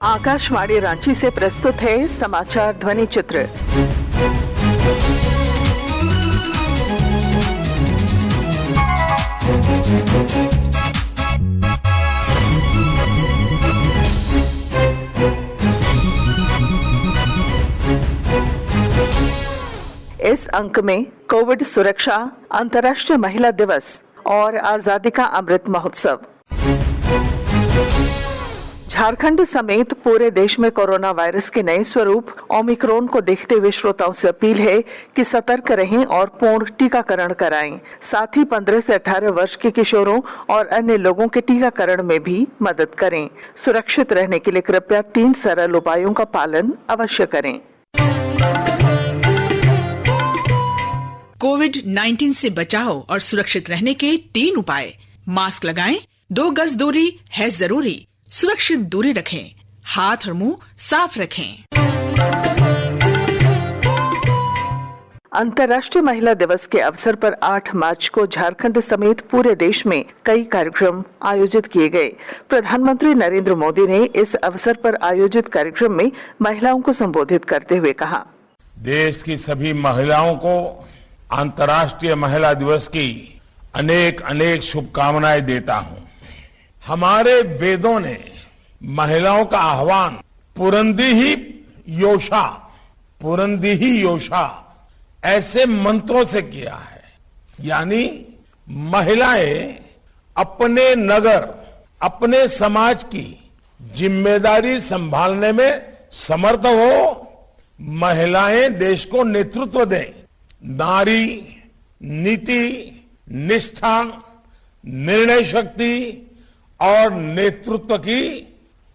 आकाशवाणी रांची से प्रस्तुत है समाचार ध्वनि चित्र। इस अंक में कोविड सुरक्षा, अंतर्राष्ट्रीय महिला दिवस और आजादी का अमृत महोत्सव। झारखंड समेत पूरे देश में कोरोना वायरस के नए स्वरूप ओमिक्रॉन को देखते हुए श्रोताओं से अपील है कि सतर्क रहें और पूर्ण टीकाकरण कराएं। साथ ही 15 से 18 वर्ष के किशोरों और अन्य लोगों के टीकाकरण में भी मदद करें। सुरक्षित रहने के लिए कृपया 3 सरल उपायों का पालन अवश्य करें। कोविड-19 से बचाव और सुरक्षित रहने के 3 उपाय। मास्क लगाएं, 2 गज दूरी है जरूरी, सुरक्षित दूरी रखें, हाथ और मुंह साफ रखें। अंतर्राष्ट्रीय महिला दिवस के अवसर पर 8 मार्च को झारखंड समेत पूरे देश में कई कार्यक्रम आयोजित किए गए। प्रधानमंत्री नरेंद्र मोदी ने इस अवसर पर आयोजित कार्यक्रम में महिलाओं को संबोधित करते हुए कहा, देश की सभी महिलाओं को अंतर्राष्ट्रीय महिला दिवस की अनेक अनेक शुभकामनाएं देता हूं। हमारे वेदों ने महिलाओं का आह्वान पुरंदी ही योषा ऐसे मंत्रों से किया है, यानी महिलाएं अपने नगर, अपने समाज की जिम्मेदारी संभालने में समर्थ हो। महिलाएं देश को नेतृत्व दें। नारी नीति, निष्ठा, निर्णय शक्ति और नेतृत्व की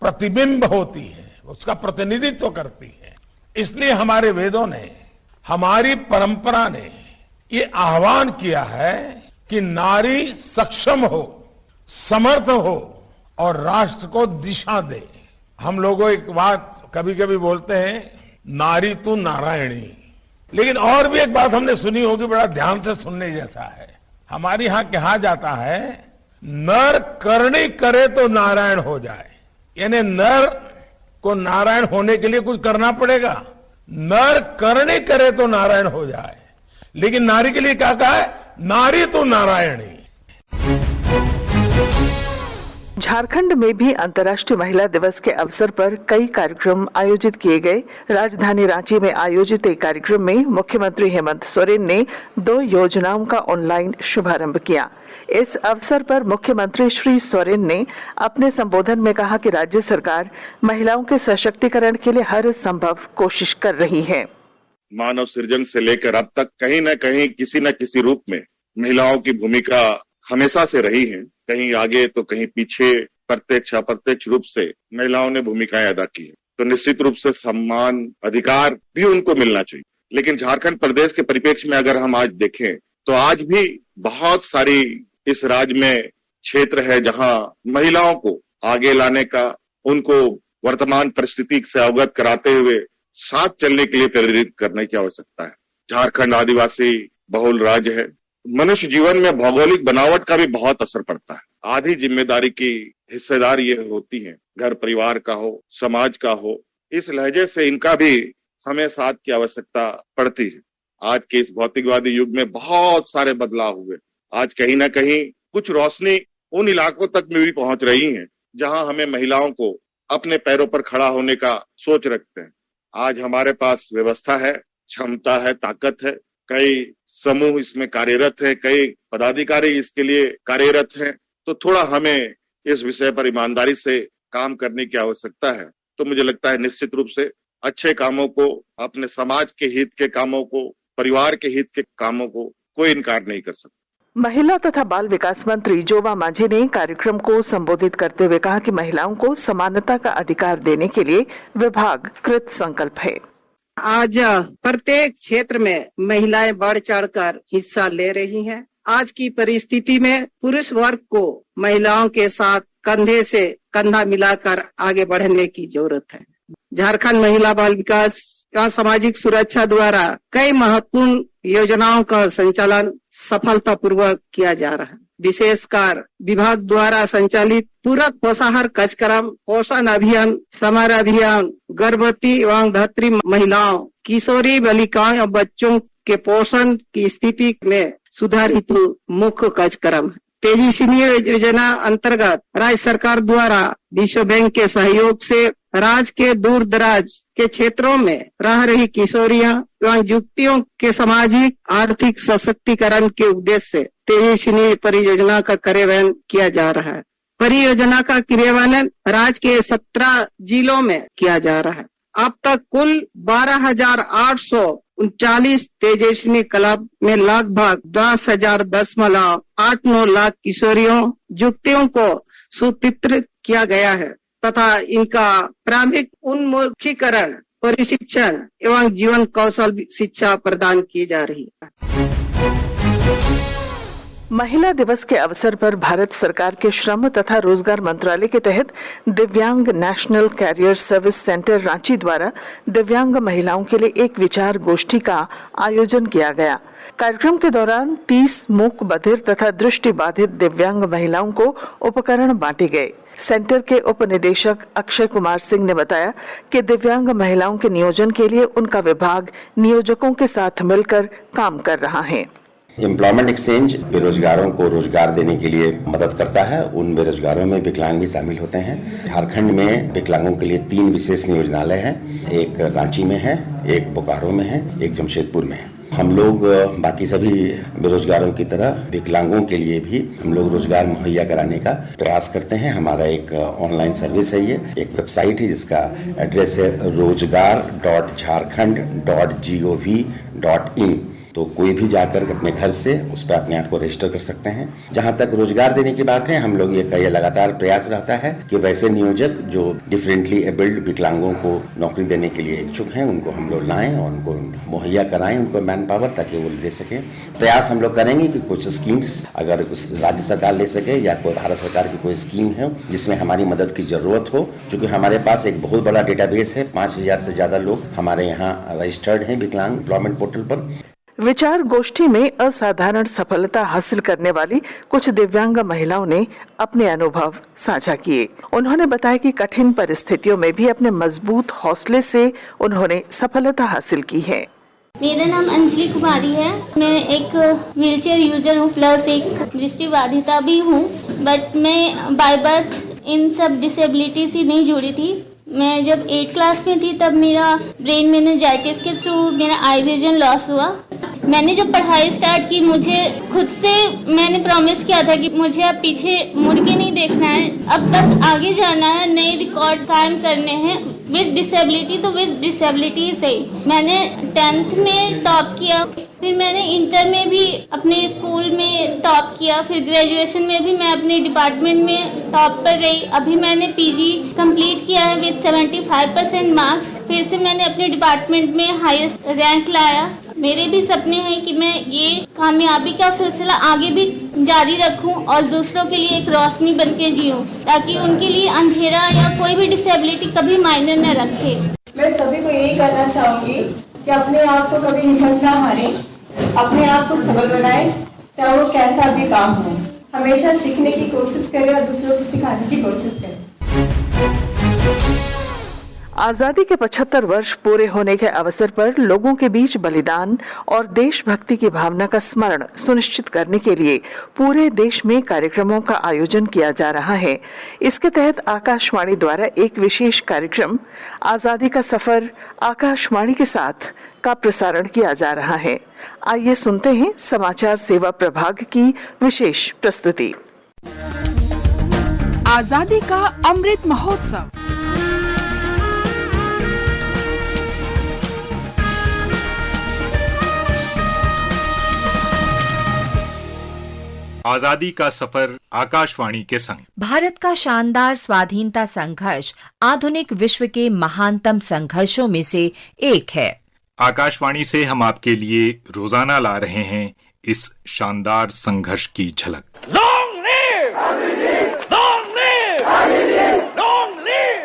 प्रतिबिंब होती है, उसका प्रतिनिधित्व करती है। इसलिए हमारे वेदों ने, हमारी परंपरा ने ये आह्वान किया है कि नारी सक्षम हो, समर्थ हो और राष्ट्र को दिशा दे। हम लोगों एक बात कभी कभी बोलते हैं, नारी तू नारायणी, लेकिन और भी एक बात हमने सुनी होगी, बड़ा ध्यान से सुनने जैसा है। हमारे यहां कहा जाता है, नर करनी करे तो नारायण हो जाए, यानी नर को नारायण होने के लिए कुछ करना पड़ेगा। नर करनी करे तो नारायण हो जाए, लेकिन नारी के लिए क्या कहा है, नारी तो नारायणी। झारखंड में भी अंतर्राष्ट्रीय महिला दिवस के अवसर पर कई कार्यक्रम आयोजित किए गए। राजधानी रांची में आयोजित एक कार्यक्रम में मुख्यमंत्री हेमंत सोरेन ने 2 योजनाओं का ऑनलाइन शुभारंभ किया। इस अवसर पर मुख्यमंत्री श्री सोरेन ने अपने संबोधन में कहा कि राज्य सरकार महिलाओं के सशक्तिकरण के लिए हर संभव कोशिश कर रही है। मानव सृजन से लेकर अब तक कहीं न कहीं किसी न किसी रूप में महिलाओं की भूमिका हमेशा से रही है। कहीं आगे तो कहीं पीछे, प्रत्यक्ष अप्रत्यक्ष रूप से महिलाओं ने भूमिकाएं अदा की है। तो निश्चित रूप से सम्मान, अधिकार भी उनको मिलना चाहिए। लेकिन झारखंड प्रदेश के परिप्रेक्ष्य में अगर हम आज देखें तो आज भी बहुत सारी इस राज्य में क्षेत्र है जहां महिलाओं को आगे लाने का, उनको वर्तमान परिस्थिति से अवगत कराते हुए साथ चलने के लिए प्रेरित करने की आवश्यकता है। झारखंड आदिवासी बहुल राज्य है। मनुष्य जीवन में भौगोलिक बनावट का भी बहुत असर पड़ता है। आधी जिम्मेदारी की हिस्सेदार ये होती है, घर परिवार का हो, समाज का हो। इस लहजे से इनका भी हमें साथ की आवश्यकता पड़ती है। आज के इस भौतिकवादी युग में बहुत सारे बदलाव हुए। आज कहीं ना कहीं कुछ रोशनी उन इलाकों तक में भी पहुंच रही है जहां हमें महिलाओं को अपने पैरों पर खड़ा होने का सोच रखते हैं। आज हमारे पास व्यवस्था है, क्षमता है, ताकत है। कई समूह इसमें कार्यरत है, कई पदाधिकारी इसके लिए कार्यरत हैं। तो थोड़ा हमें इस विषय पर ईमानदारी से काम करने की आवश्यकता है। तो मुझे लगता है निश्चित रूप से अच्छे कामों को, अपने समाज के हित के कामों को, परिवार के हित के कामों को कोई इनकार नहीं कर सकता। महिला तथा बाल विकास मंत्री जोबा मांझी ने कार्यक्रम को संबोधित करते हुए कहा कि महिलाओं को समानता का अधिकार देने के लिए विभाग कृत संकल्प है। आज प्रत्येक क्षेत्र में महिलाएं बढ़ चढ़कर हिस्सा ले रही हैं। आज की परिस्थिति में पुरुष वर्ग को महिलाओं के साथ कंधे से कंधा मिलाकर आगे बढ़ने की जरूरत है। झारखंड महिला बाल विकास का सामाजिक सुरक्षा द्वारा कई महत्वपूर्ण योजनाओं का संचालन सफलतापूर्वक किया जा रहा है। विशेषकर विभाग द्वारा संचालित पूरक पोषाहार कार्यक्रम, पोषण अभियान, समर अभियान, गर्भवती एवं धात्री महिलाओं, किशोरी बालिकाओं और बच्चों के पोषण की स्थिति में सुधार हेतु मुख्य कार्यक्रम है। तेजस्विनी योजना अंतर्गत राज्य सरकार द्वारा विश्व बैंक के सहयोग से राज्य के दूर दराज के क्षेत्रों में रह रही किशोरियां एवं युवतियों के सामाजिक आर्थिक सशक्तिकरण के उद्देश्य से तेजस्विनी परियोजना का कार्यान्वयन किया जा रहा है। परियोजना का क्रियान्वयन राज्य के 17 जिलों में किया जा रहा है। अब तक कुल 12,839 तेजस्विनी क्लब में लगभग 10,010,8-9 लाख किशोरियों युवतियों को सूत्रित किया गया है तथा इनका प्रारंभिक उन्मुखीकरण, प्रशिक्षण एवं जीवन कौशल शिक्षा प्रदान की जा रही है। महिला दिवस के अवसर पर भारत सरकार के श्रम तथा रोजगार मंत्रालय के तहत दिव्यांग national career service centre Ranchi द्वारा दिव्यांग महिलाओं के लिए एक विचार गोष्ठी का आयोजन किया गया। कार्यक्रम के दौरान 30 मूक बधिर तथा दृष्टि बाधित दिव्यांग महिलाओं को उपकरण बांटे गए। सेंटर के उप निदेशक अक्षय कुमार सिंह ने बताया कि दिव्यांग महिलाओं के नियोजन के लिए उनका विभाग नियोजकों के साथ मिलकर काम कर रहा है। एम्प्लॉयमेंट एक्सचेंज बेरोजगारों को रोजगार देने के लिए मदद करता है। उन बेरोजगारों में विकलांग भी शामिल होते हैं। झारखंड में विकलांगों के लिए 3 विशेष नियोजनालय हैं। एक रांची में है, एक बोकारो में है, एक जमशेदपुर में है। हम लोग बाकी सभी बेरोजगारों की तरह विकलांगों के लिए भी हम लोग रोजगार मुहैया कराने का प्रयास करते हैं। हमारा एक ऑनलाइन सर्विस है, ये एक वेबसाइट है जिसका एड्रेस है rozgar.jharkhand.gov.in। तो कोई भी जाकर अपने घर से उस पर अपने आप को रजिस्टर कर सकते हैं। जहां तक रोजगार देने की बात है, हम लोग ये लगातार प्रयास रहता है कि वैसे नियोजक जो डिफरेंटली एबल्ड विकलांगों को नौकरी देने के लिए इच्छुक हैं, उनको हम लोग लाएं और उनको मुहैया कराएं, उनको मैन पावर, ताकि वो दे सकें। प्रयास हम लोग करेंगे कि कुछ स्कीम्स अगर राज्य सरकार ले सके या कोई भारत सरकार की कोई स्कीम है जिसमें हमारी मदद की जरूरत हो। चूंकि हमारे पास एक बहुत बड़ा डेटाबेस है, 5,000 से ज्यादा लोग हमारे यहाँ रजिस्टर्ड हैं विकलांग एम्प्लॉयमेंट पोर्टल पर। विचार गोष्ठी में असाधारण सफलता हासिल करने वाली कुछ दिव्यांग महिलाओं ने अपने अनुभव साझा किए। उन्होंने बताया कि कठिन परिस्थितियों में भी अपने मजबूत हौसले से उन्होंने सफलता हासिल की है। मेरा नाम अंजलि कुमारी है। मैं एक व्हीलचेयर यूजर हूँ, प्लस एक दृष्टिबाधिता भी हूँ। बट मैं बाय बर्थ इन सब डिसेबिलिटी से नहीं जुड़ी थी। मैं जब 8th क्लास में थी तब मेरा ब्रेन मेनिंजाइटिस के थ्रू मेरा आई विजन लॉस हुआ। मैंने जब पढ़ाई स्टार्ट की, मुझे खुद से मैंने प्रॉमिस किया था कि मुझे अब पीछे मुड़ के नहीं देखना है, अब बस आगे जाना है, नए रिकॉर्ड कायम करने हैं। विद डिसेबिलिटी तो विद डिसेबिलिटी से मैंने 10th में टॉप किया, फिर मैंने इंटर में भी अपने स्कूल में टॉप किया, फिर ग्रेजुएशन में भी मैं अपने डिपार्टमेंट में टॉप पर रही। अभी मैंने पीजी कंप्लीट किया है विद 75% मार्क्स। फिर से मैंने अपने डिपार्टमेंट में हाईएस्ट रैंक लाया। मेरे भी सपने हैं कि मैं ये कामयाबी का सिलसिला आगे भी जारी रखूं और दूसरों के लिए एक रोशनी बनके जीऊं, ताकि उनके लिए अंधेरा या कोई भी डिसेबिलिटी कभी मायने न रखे। मैं सभी को यही कहना चाहूंगी कि अपने आप को कभी हिम्मत ना हारें, अपने आप को सबल बनाएं, चाहे वो कैसा भी काम हो। हमेशा सीखने की कोशिश करें और दूसरों को सिखाने की कोशिश करें। आजादी के 75 वर्ष पूरे होने के अवसर पर लोगों के बीच बलिदान और देशभक्ति की भावना का स्मरण सुनिश्चित करने के लिए पूरे देश में कार्यक्रमों का आयोजन किया जा रहा है। इसके तहत आकाशवाणी द्वारा एक विशेष कार्यक्रम आजादी का सफर आकाशवाणी के साथ का प्रसारण किया जा रहा है। आइए सुनते हैं समाचार सेवा प्रभाग की विशेष प्रस्तुति। आजादी का अमृत महोत्सव। आजादी का सफर आकाशवाणी के संग। भारत का शानदार स्वाधीनता संघर्ष आधुनिक विश्व के महानतम संघर्षों में से एक है। आकाशवाणी से हम आपके लिए रोजाना ला रहे हैं इस शानदार संघर्ष की झलक। Long live! Long live! Long live! Long live!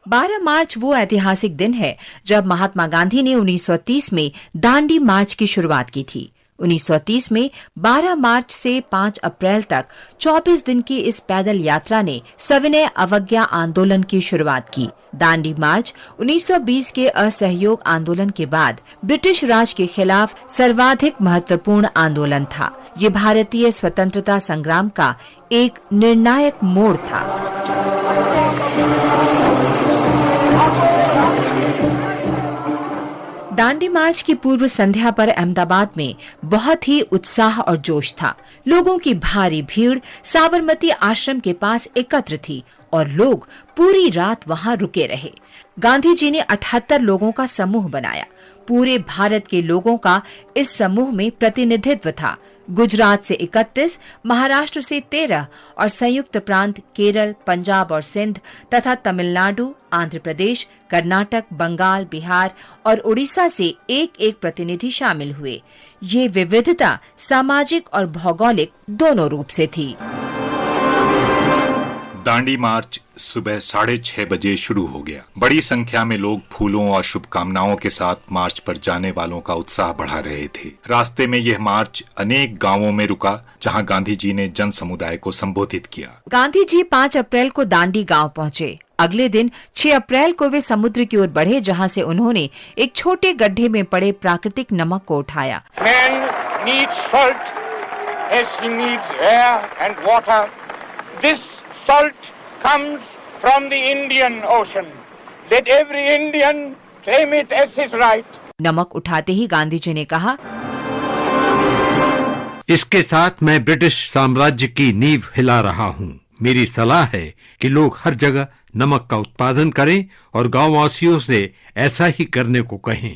12 मार्च वो ऐतिहासिक दिन है जब महात्मा गांधी ने 1930 में दांडी मार्च की शुरुआत की थी। 1930 में 12 मार्च से 5 अप्रैल तक 24 दिन की इस पैदल यात्रा ने सविनय अवज्ञा आंदोलन की शुरुआत की। दांडी मार्च 1920 के असहयोग आंदोलन के बाद ब्रिटिश राज के खिलाफ सर्वाधिक महत्वपूर्ण आंदोलन था। ये भारतीय स्वतंत्रता संग्राम का एक निर्णायक मोड़ था। दांडी मार्च की पूर्व संध्या पर अहमदाबाद में बहुत ही उत्साह और जोश था। लोगों की भारी भीड़ साबरमती आश्रम के पास एकत्र थी और लोग पूरी रात वहां रुके रहे। गांधी जी ने 78 लोगों का समूह बनाया। पूरे भारत के लोगों का इस समूह में प्रतिनिधित्व था। गुजरात से 31, महाराष्ट्र से 13 और संयुक्त प्रांत केरल, पंजाब और सिंध तथा तमिलनाडु, आंध्र प्रदेश, कर्नाटक, बंगाल, बिहार और उड़ीसा से एक प्रतिनिधि शामिल हुए। ये विविधता सामाजिक और भौगोलिक दोनों रूप से थी। दांडी मार्च सुबह 6:30 बजे शुरू हो गया। बड़ी संख्या में लोग फूलों और शुभकामनाओं के साथ मार्च पर जाने वालों का उत्साह बढ़ा रहे थे। रास्ते में यह मार्च अनेक गांवों में रुका, जहां गांधी जी ने जन समुदाय को संबोधित किया। गांधी जी 5 अप्रैल को दांडी गांव पहुंचे। अगले दिन 6 अप्रैल को वे समुद्र की ओर बढ़े, जहां से उन्होंने एक छोटे गड्ढे में पड़े प्राकृतिक नमक को उठाया। Man needs salt as he needs air and water. This salt comes from the Indian Ocean. Let every Indian claim it as his right. नमक उठाते ही गांधी जी ने कहा, इसके साथ मैं ब्रिटिश साम्राज्य की नींव हिला रहा हूँ। मेरी सलाह है कि लोग हर जगह नमक का उत्पादन करें और गांववासियों से ऐसा ही करने को कहें।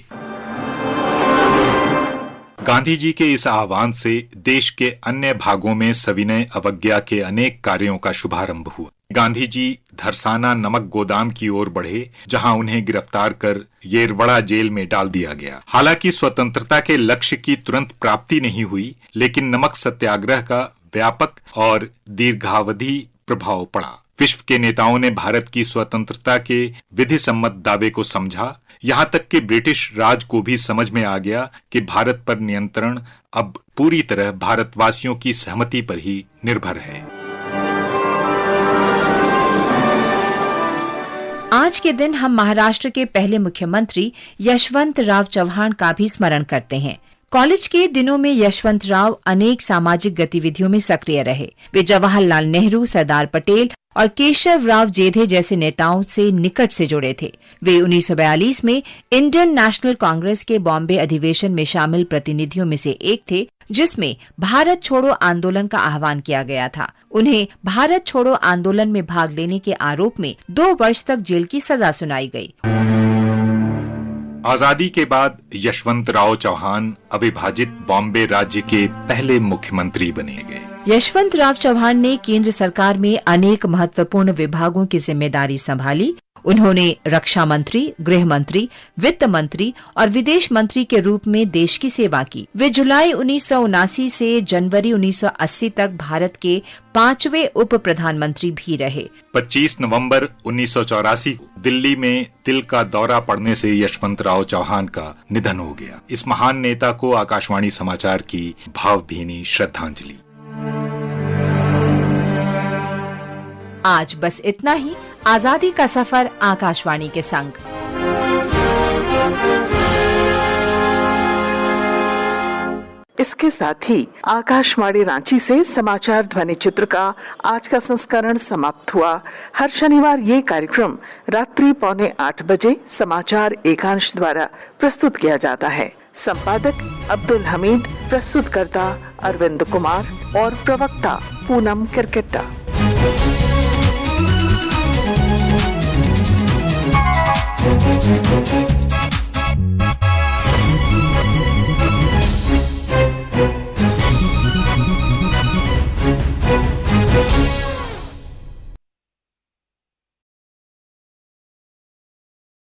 गांधी जी के इस आह्वान से देश के अन्य भागों में सविनय अवज्ञा के अनेक कार्यों का शुभारंभ हुआ। गांधी जी धरसाना नमक गोदाम की ओर बढ़े, जहां उन्हें गिरफ्तार कर येरवड़ा जेल में डाल दिया गया। हालांकि स्वतंत्रता के लक्ष्य की तुरंत प्राप्ति नहीं हुई, लेकिन नमक सत्याग्रह का व्यापक और दीर्घावधि प्रभाव पड़ा। विश्व के नेताओं ने भारत की स्वतंत्रता के विधि सम्मत दावे को समझा। यहाँ तक कि ब्रिटिश राज को भी समझ में आ गया कि भारत पर नियंत्रण अब पूरी तरह भारतवासियों की सहमति पर ही निर्भर है। आज के दिन हम महाराष्ट्र के पहले मुख्यमंत्री यशवंत राव चौहान का भी स्मरण करते हैं। कॉलेज के दिनों में यशवंत राव अनेक सामाजिक गतिविधियों में सक्रिय रहे। वे जवाहरलाल नेहरू, सरदार पटेल और केशव राव जेधे जैसे नेताओं से निकट से जुड़े थे। वे 1942 में इंडियन नेशनल कांग्रेस के बॉम्बे अधिवेशन में शामिल प्रतिनिधियों में से एक थे, जिसमें भारत छोड़ो आंदोलन का आह्वान किया गया था। उन्हें भारत छोड़ो आंदोलन में भाग लेने के आरोप में 2 वर्ष तक जेल की सजा सुनाई गई। आजादी के बाद यशवंत राव चौहान अविभाजित बॉम्बे राज्य के पहले मुख्यमंत्री बने गए। यशवंत राव चौहान ने केंद्र सरकार में अनेक महत्वपूर्ण विभागों की जिम्मेदारी संभाली। उन्होंने रक्षा मंत्री, गृह मंत्री, वित्त मंत्री और विदेश मंत्री के रूप में देश की सेवा की। वे जुलाई 1979 से जनवरी 1980 तक भारत के 5वें उप प्रधानमंत्री भी रहे। 25 नवंबर 1984 दिल्ली में दिल का दौरा पड़ने से यशवंत राव चौहान का निधन हो गया। इस महान नेता को आकाशवाणी समाचार की भावभीनी श्रद्धांजलि। आज बस इतना ही। आजादी का सफर आकाशवाणी के संग। इसके साथ ही आकाशवाणी रांची से समाचार ध्वनि चित्र का आज का संस्करण समाप्त हुआ। हर शनिवार ये कार्यक्रम रात्रि 7:45 बजे समाचार एकांश द्वारा प्रस्तुत किया जाता है। संपादक अब्दुल हमीद, प्रस्तुतकर्ता अरविंद कुमार और प्रवक्ता पूनम किरकिट्टा।